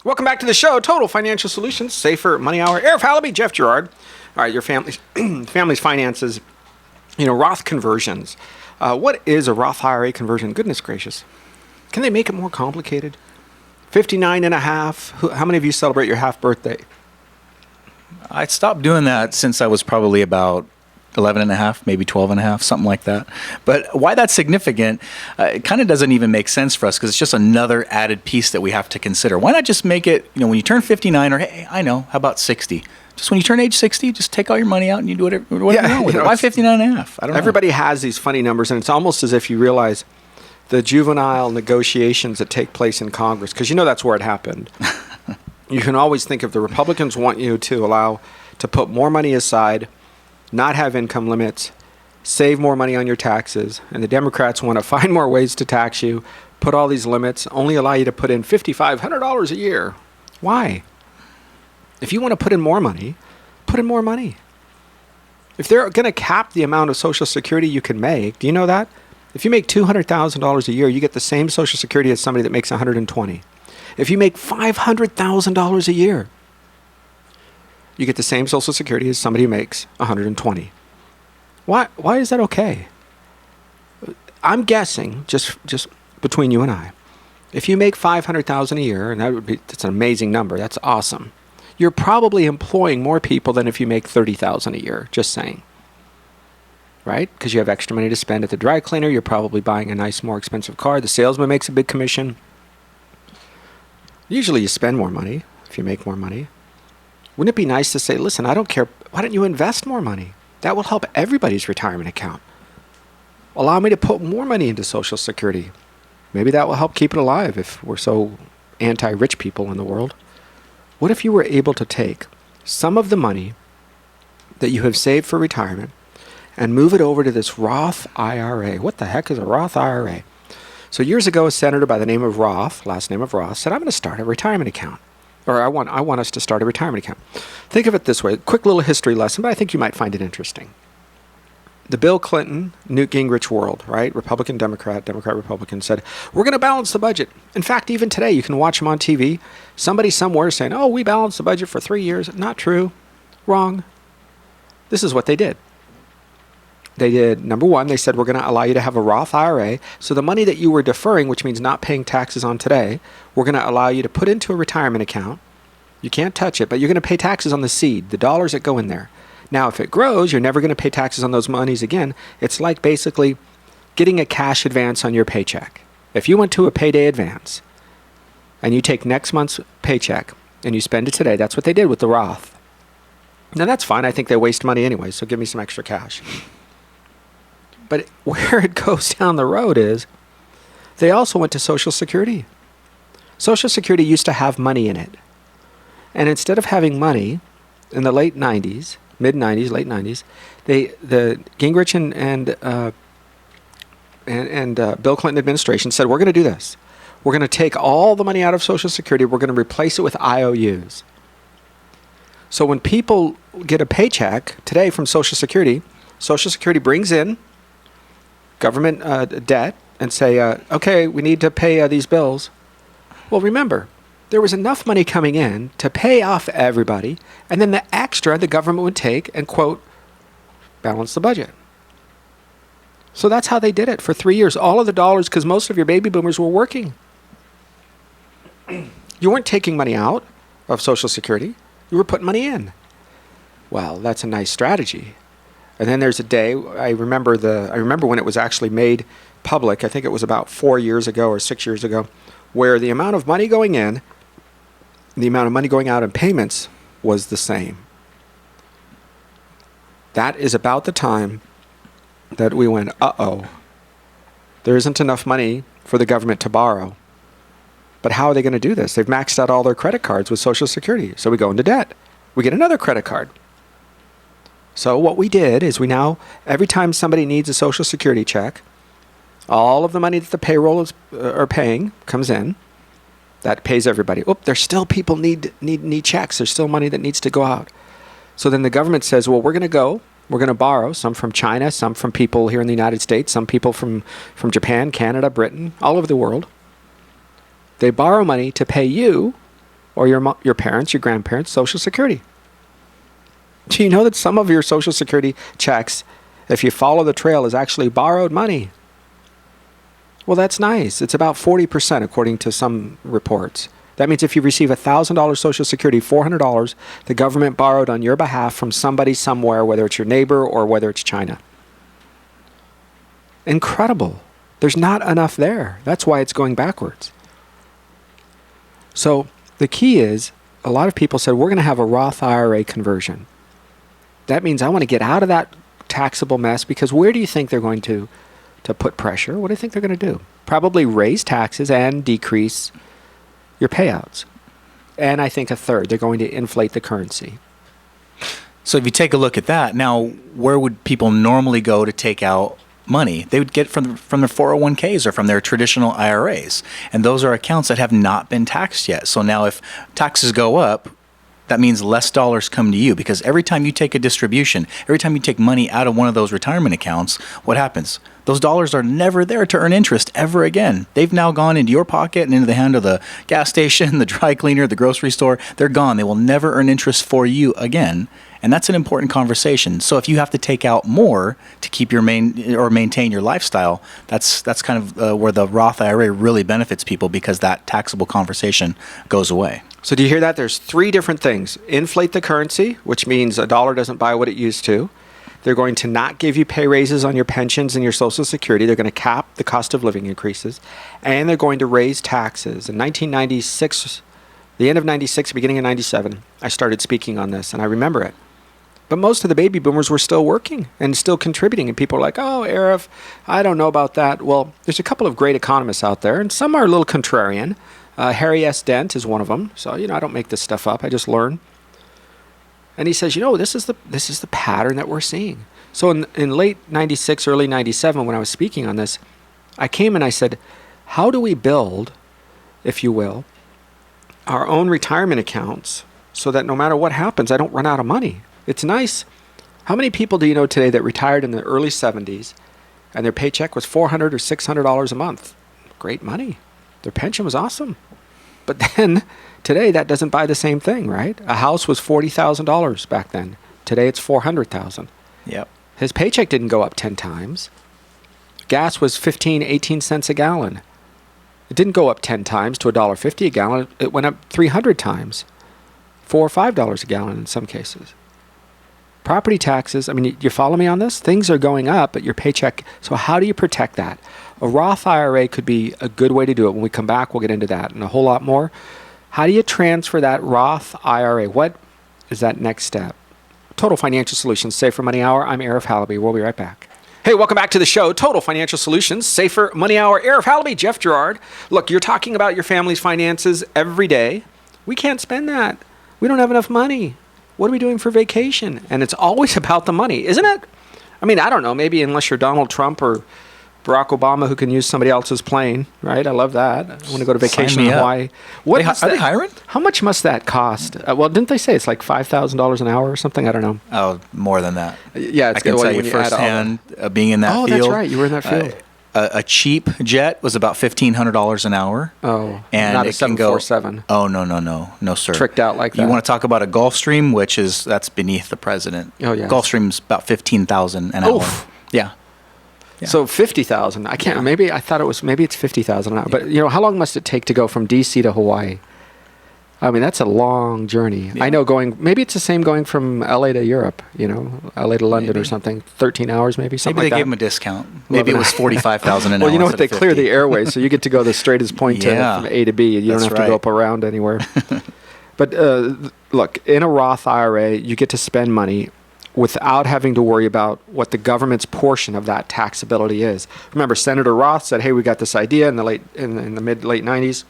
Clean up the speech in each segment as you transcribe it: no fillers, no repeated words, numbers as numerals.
Welcome back to the show, Total Financial Solutions, Safer Money Hour. Arif, Halaby, Jeff Gerard. All right, your family's finances, Roth conversions. What is a Roth IRA conversion? Goodness gracious. Can they make it more complicated? 59 and a half. How many of you celebrate your half birthday? I stopped doing that since I was probably about 11 and a half, maybe 12 and a half, something like that. But why that's significant, it kind of doesn't even make sense for us because it's just another added piece that we have to consider. Why not just make it, when you turn 59 or, hey, I know, how about 60? Just when you turn age 60, just take all your money out and you do whatever you want with it. Why 59 and a half? I don't know. Everybody has these funny numbers, and it's almost as if you realize the juvenile negotiations that take place in Congress, because that's where it happened. You can always think if the Republicans want you to allow to put more money aside, not have income limits, save more money on your taxes, and the Democrats want to find more ways to tax you, put all these limits, only allow you to put in $5,500 a year. Why? If you want to put in more money, put in more money. If they're going to cap the amount of Social Security you can make, do you know that? If you make $200,000 a year, you get the same Social Security as somebody that makes $120,000. If you make $500,000 a year, you get the same Social Security as somebody who makes $120,000. Why is that okay? I'm guessing, just between you and I, if you make $500,000 a year, and that's an amazing number, that's awesome. You're probably employing more people than if you make $30,000 a year, just saying. Right? Because you have extra money to spend at the dry cleaner, you're probably buying a nice, more expensive car, the salesman makes a big commission. Usually you spend more money if you make more money. Wouldn't it be nice to say, listen, I don't care, why don't you invest more money? That will help everybody's retirement account. Allow me to put more money into Social Security. Maybe that will help keep it alive if we're so anti-rich people in the world. What if you were able to take some of the money that you have saved for retirement and move it over to this Roth IRA? What the heck is a Roth IRA? So years ago, a senator by the name of Roth, last name of Roth, said, I'm going to start a retirement account. Or I want us to start a retirement account. Think of it this way, quick little history lesson, but I think you might find it interesting. The Bill Clinton, Newt Gingrich world, right? Republican, Democrat, Democrat, Republican said, we're going to balance the budget. In fact, even today, you can watch them on TV. Somebody somewhere saying, oh, we balanced the budget for 3 years. Not true. Wrong. This is what they did. They did, number one, they said, we're going to allow you to have a Roth IRA. So the money that you were deferring, which means not paying taxes on today, we're going to allow you to put into a retirement account. You can't touch it, but you're going to pay taxes on the seed, the dollars that go in there. Now, if it grows, you're never going to pay taxes on those monies again. It's like basically getting a cash advance on your paycheck. If you went to a payday advance and you take next month's paycheck and you spend it today, that's what they did with the Roth. Now, that's fine. I think they waste money anyway, so give me some extra cash. But where it goes down the road is they also went to Social Security. Social Security used to have money in it. And instead of having money in the late 90s, mid-90s, late 90s, the Gingrich and Bill Clinton administration said, we're going to do this. We're going to take all the money out of Social Security. We're going to replace it with IOUs. So when people get a paycheck today from Social Security brings in government debt and say, okay, we need to pay these bills. Well, remember, there was enough money coming in to pay off everybody, and then the extra the government would take and, quote, balance the budget. So that's how they did it for 3 years. All of the dollars, because most of your baby boomers were working. You weren't taking money out of Social Security. You were putting money in. Well, that's a nice strategy. And then there's a day, I remember when it was actually made public, I think it was about 4 years ago or 6 years ago, where the amount of money going in, the amount of money going out in payments was the same. That is about the time that we went, uh-oh, there isn't enough money for the government to borrow. But how are they going to do this? They've maxed out all their credit cards with Social Security. So we go into debt. We get another credit card. So what we did is we now, every time somebody needs a Social Security check, all of the money that the payroll are paying comes in. That pays everybody. Oh, there's still people need checks. There's still money that needs to go out. So then the government says, well, we're going to borrow, some from China, some from people here in the United States, some people from Japan, Canada, Britain, all over the world. They borrow money to pay you or your parents, your grandparents' Social Security. Do you know that some of your Social Security checks, if you follow the trail, is actually borrowed money? Well, that's nice. It's about 40% according to some reports. That means if you receive $1,000 Social Security, $400 the government borrowed on your behalf from somebody somewhere, whether it's your neighbor or whether it's China. Incredible. There's not enough there. That's why it's going backwards. So the key is, a lot of people said, we're going to have a Roth IRA conversion. That means I want to get out of that taxable mess, because where do you think they're going to put pressure? What do you think they're going to do? Probably raise taxes and decrease your payouts. And I think a third, they're going to inflate the currency. So if you take a look at that, now where would people normally go to take out money? They would get from their 401ks or from their traditional IRAs. And those are accounts that have not been taxed yet. So now if taxes go up, that means less dollars come to you, because every time you take a distribution, every time you take money out of one of those retirement accounts, what happens? Those dollars are never there to earn interest ever again. They've now gone into your pocket and into the hand of the gas station, the dry cleaner, the grocery store. They're gone. They will never earn interest for you again. And that's an important conversation. So if you have to take out more to keep your maintain your lifestyle, that's kind of where the Roth IRA really benefits people, because that taxable conversation goes away. So do you hear that? There's three different things. Inflate the currency, which means a dollar doesn't buy what it used to. They're going to not give you pay raises on your pensions and your Social Security. They're going to cap the cost of living increases. And they're going to raise taxes. In 1996, the end of 96, beginning of 97, I started speaking on this, and I remember it. But most of the baby boomers were still working and still contributing. And people are like, oh, Arif, I don't know about that. Well, there's a couple of great economists out there, and some are a little contrarian. Harry S. Dent is one of them. So, I don't make this stuff up. I just learn. And he says, this is the pattern that we're seeing. So in late 96, early 97, when I was speaking on this, I came and I said, how do we build, if you will, our own retirement accounts so that no matter what happens, I don't run out of money? It's nice. How many people do you know today that retired in the early 70s and their paycheck was $400 or $600 a month? Great money. Their pension was awesome. But then today that doesn't buy the same thing, right? A house was $40,000 back then. Today it's $400,000. Yep. His paycheck didn't go up 10 times. Gas was 15, 18 cents a gallon. It didn't go up 10 times to $1.50 a gallon. It went up 300 times, $4 or $5 a gallon in some cases. Property taxes, you follow me on this? Things are going up, but your paycheck, so how do you protect that? A Roth IRA could be a good way to do it. When we come back, we'll get into that and a whole lot more. How do you transfer that Roth IRA? What is that next step? Total Financial Solutions, Safer Money Hour. I'm Arif Halaby. We'll be right back. Hey, welcome back to the show. Total Financial Solutions, Safer Money Hour. Arif Halaby, Jeff Gerard. Look, you're talking about your family's finances every day. We can't spend that. We don't have enough money. What are we doing for vacation? And it's always about the money, isn't it? I don't know. Maybe unless you're Donald Trump or Barack Obama, who can use somebody else's plane, right? I love that. I want to go to vacation in Hawaii. Are they hiring? How much must that cost? Well, didn't they say it's like $5,000 an hour or something? I don't know. Oh, more than that. Yeah, I can tell you firsthand, being in that field. Oh, that's right. You were in that field. A cheap jet was about $1,500 an hour. Oh, and not a 747. Oh, no, sir. Tricked out like that. You want to talk about a Gulfstream, that's beneath the president. Oh, yeah. Gulfstream's about $15,000 an hour. Oof. Yeah. So 50,000. I can't. Maybe I thought maybe it's 50,000 an hour. But how long must it take to go from DC to Hawaii? That's a long journey. Yeah. I know maybe it's the same going from LA to Europe, LA to London or something, 13 hours maybe, something like that. Maybe they gave them a discount. Maybe it was 45,000 an hour. Well, you know what? They clear the airways, so you get to go the straightest point from A to B. You don't have to go up around anywhere. But look, in a Roth IRA, you get to spend money without having to worry about what the government's portion of that taxability is. Remember, Senator Roth said, hey, we got this idea in the mid-late 90s.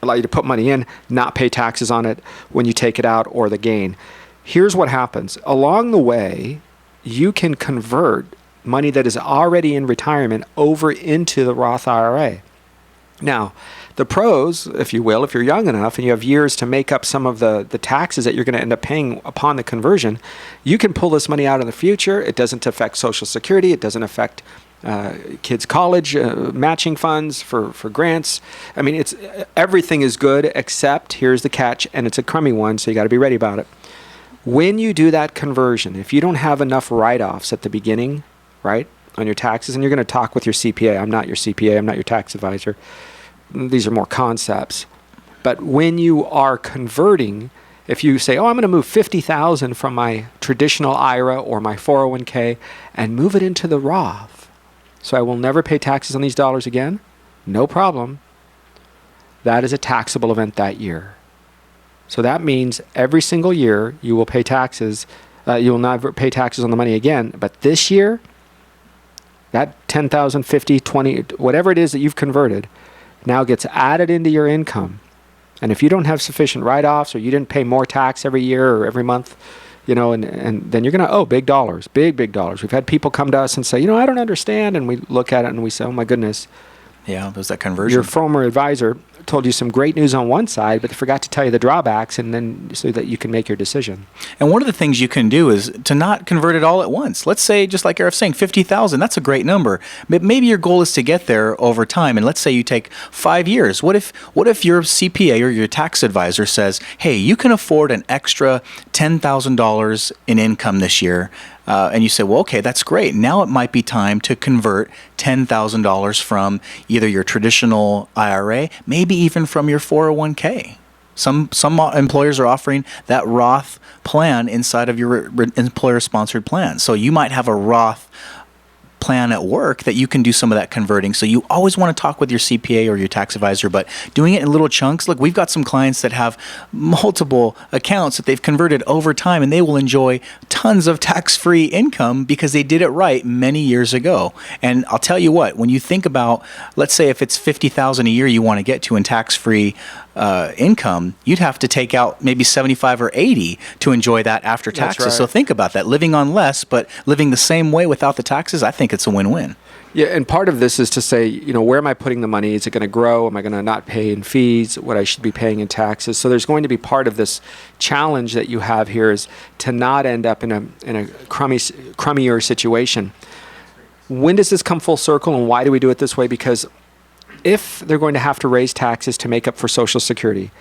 Allow you to put money in, not pay taxes on it when you take it out or the gain. Here's what happens. Along the way, you can convert money that is already in retirement over into the Roth IRA. Now, the pros, if you will, if you're young enough and you have years to make up some of the taxes that you're going to end up paying upon the conversion, you can pull this money out in the future. It doesn't affect Social Security. It doesn't affect kids' college, matching funds for grants. I mean, everything is good except, here's the catch, and it's a crummy one, so you got to be ready about it. When you do that conversion, if you don't have enough write-offs at the beginning, right, on your taxes, and you're going to talk with your CPA. I'm not your CPA. I'm not your tax advisor. These are more concepts. But when you are converting, if you say, oh, I'm going to move $50,000 from my traditional IRA or my 401k and move it into the Roth, so I will never pay taxes on these dollars again, no problem. That is a taxable event that year. So that means every single year you will pay taxes. You will never pay taxes on the money again. But this year, that 10,000, 50, 20, whatever it is that you've converted, now gets added into your income. And if you don't have sufficient write-offs, or you didn't pay more tax every year or every month, you know, and then you're going to owe big dollars, big dollars. We've had people come to us and say, you know, I don't understand. And we look at it and we say, oh my goodness. Yeah, there's that conversion. Your former advisor told you some great news on one side, but forgot to tell you the drawbacks, and then so that you can make your decision. And one of the things you can do is to not convert it all at once. Let's say, just like Arif saying, 50,000, that's a great number. But maybe your goal is to get there over time. And let's say you take 5 years. What if your CPA or your tax advisor says, hey, you can afford an extra $10,000 in income this year? And you say, well, okay, that's great. Now it might be time to convert $10,000 from either your traditional IRA, maybe even from your 401k. Some employers are offering that Roth plan inside of your employer-sponsored plan. So you might have a Roth plan at work that you can do some of that converting. So you always want to talk with your CPA or your tax advisor, but doing it in little chunks. Look, we've got some clients that have multiple accounts that they've converted over time, and they will enjoy tons of tax-free income because they did it right many years ago. And I'll tell you what, when you think about, let's say if it's $50,000 a year you want to get to in tax-free income, you'd have to take out maybe 75 or 80 to enjoy that after taxes. That's right. So think about that, living on less, but living the same way without the taxes. I think it's a win-win. Yeah, and part of this is to say, you know, where am I putting the money? Is it going to grow? Am I going to not pay in fees what I should be paying in taxes? So there's going to be part of this challenge that you have here is to not end up in a crummier situation. When does this come full circle, and why do we do it this way? Because if they're going to have to raise taxes to make up for Social Security,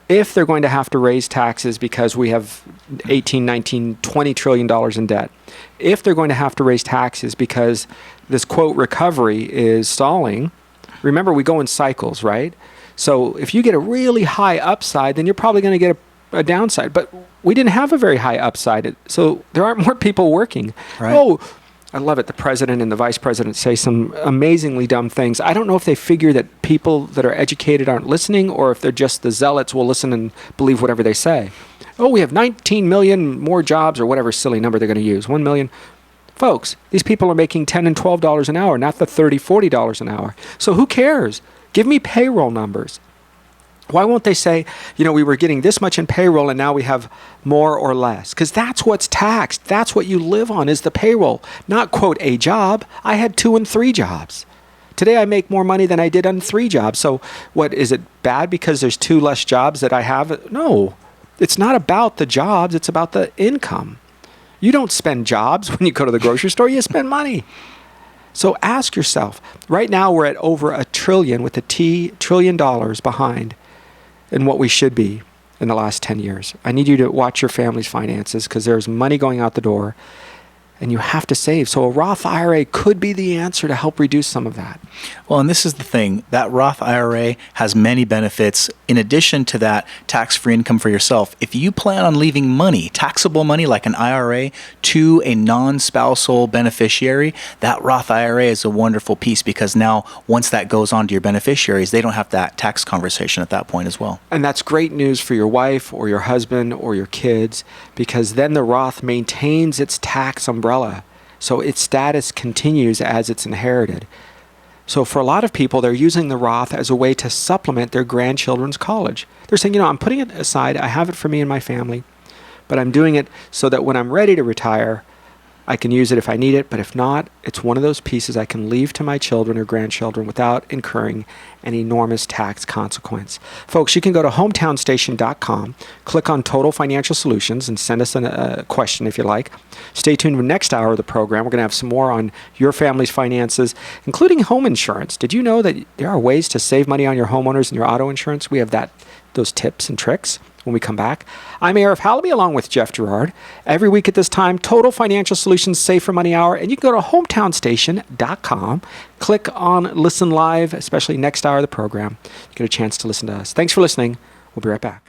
if they're going to have to raise taxes because we have 18, 19, $20 trillion in debt, if they're going to have to raise taxes because this, quote, recovery is stalling, remember, we go in cycles, right? So if you get a really high upside, then you're probably going to get a downside. But we didn't have a very high upside, so there aren't more people working. Right. Oh, I love it. The president and the vice president say some amazingly dumb things. I don't know if they figure that people that are educated aren't listening, or if they're just the zealots will listen and believe whatever they say. Oh, we have 19 million more jobs, or whatever silly number they're going to use. 1 million. Folks, these people are making $10 and $12 an hour, not the $30, $40 an hour. So who cares? Give me payroll numbers. Why won't they say, you know, we were getting this much in payroll and now we have more or less? Because that's what's taxed. That's what you live on, is the payroll, not, quote, a job. I had 2 and 3 jobs. Today I make more money than I did on 3 jobs. So what, is it bad because there's 2 less jobs that I have? No, it's not about the jobs. It's about the income. You don't spend jobs when you go to the grocery store. You spend money. So ask yourself, right now we're at over $1 trillion with a T, trillion dollars behind in what we should be in the last 10 years. I need you to watch your family's finances because there's money going out the door and you have to save. So a Roth IRA could be the answer to help reduce some of that. Well, and this is the thing, that Roth IRA has many benefits in addition to that tax-free income for yourself. If you plan on leaving money, taxable money like an IRA, to a non-spousal beneficiary, that Roth IRA is a wonderful piece because now once that goes on to your beneficiaries, they don't have that tax conversation at that point as well. And that's great news for your wife or your husband or your kids, because then the Roth maintains its tax umbrella. So its status continues as it's inherited. So for a lot of people, they're using the Roth as a way to supplement their grandchildren's college. They're saying, you know, I'm putting it aside. I have it for me and my family, but I'm doing it so that when I'm ready to retire, I can use it if I need it, but if not, it's one of those pieces I can leave to my children or grandchildren without incurring an enormous tax consequence. Folks, you can go to hometownstation.com, click on Total Financial Solutions, and send us a question if you like. Stay tuned for the next hour of the program. We're going to have some more on your family's finances, including home insurance. Did you know that there are ways to save money on your homeowners and your auto insurance? We have those tips and tricks when we come back. I'm Arif Halaby along with Jeff Gerard. Every week at this time, Total Financial Solutions Save for Money Hour, and you can go to hometownstation.com, click on Listen Live, especially next hour of the program. You get a chance to listen to us. Thanks for listening. We'll be right back.